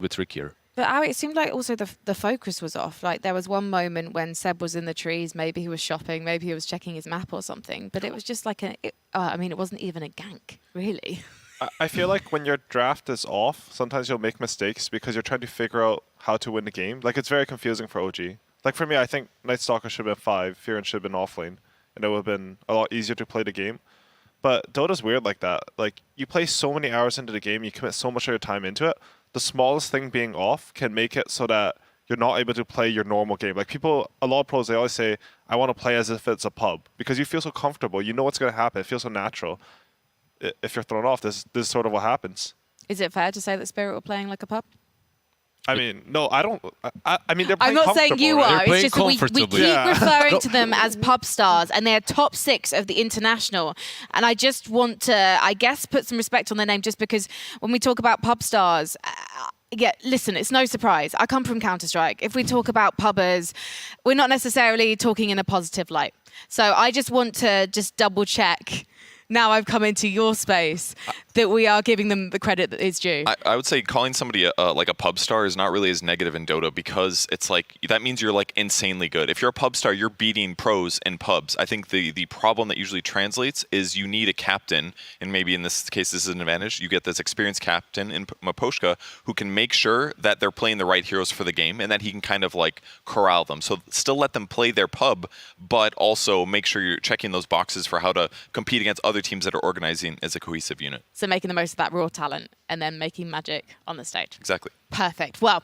bit trickier. But it seemed like also the focus was off. Like there was one moment when Seb was in the trees, maybe he was shopping, maybe he was checking his map or something. But it was just like it wasn't even a gank, really. I feel like when your draft is off, sometimes you'll make mistakes because you're trying to figure out how to win the game. Like, it's very confusing for OG. Like, for me, I think Night Stalker should have been 5, Fearon should have been offlane, and it would have been a lot easier to play the game. But Dota's weird like that. Like, you play so many hours into the game, you commit so much of your time into it, the smallest thing being off can make it so that you're not able to play your normal game. Like, a lot of pros, they always say, I want to play as if it's a pub, because you feel so comfortable, you know what's going to happen, it feels so natural. If you're thrown off, this is sort of what happens. Is it fair to say that Spirit were playing like a pup? I mean, no, I don't. I mean, they're playing I'm not saying you right? are. It's just that we keep Yeah. referring to them as pub stars, and they're top 6 of the international. And I just want to, I guess, put some respect on their name, just because when we talk about pub stars. Yeah, listen, it's no surprise. I come from Counter-Strike. If we talk about pubbers, we're not necessarily talking in a positive light. So I just want to double check. Now I've come into your space, that we are giving them the credit that is due. I would say calling somebody like a pub star is not really as negative in Dota, because it's like, that means you're like insanely good. If you're a pub star, you're beating pros in pubs. I think the problem that usually translates is you need a captain, and maybe in this case this is an advantage. You get this experienced captain in Maposhka who can make sure that they're playing the right heroes for the game, and that he can kind of like corral them. So still let them play their pub, but also make sure you're checking those boxes for how to compete against other teams that are organizing as a cohesive unit. So making the most of that raw talent and then making magic on the stage. Exactly. Perfect. Well,